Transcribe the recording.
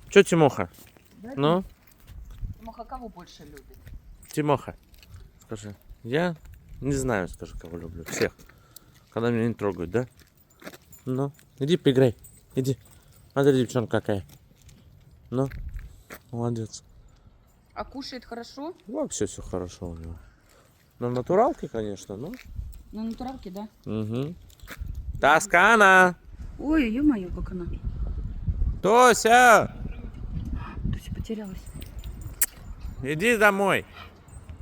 Чё, Тимоха? Да, Ну, Тимоха кого больше любит? Тимоха, скажи. Я не знаю, скажи, кого люблю. Всех. Когда меня не трогают, да? Ну, иди поиграй. Иди. Смотри, девчонка какая. Ну, молодец. А кушает хорошо? Вообще все хорошо у него. На натуралке, конечно, но... На натуралке, да? Угу. Тоскана! Ой, ё-моё, как она. Тося! То есть потерялась. Иди домой.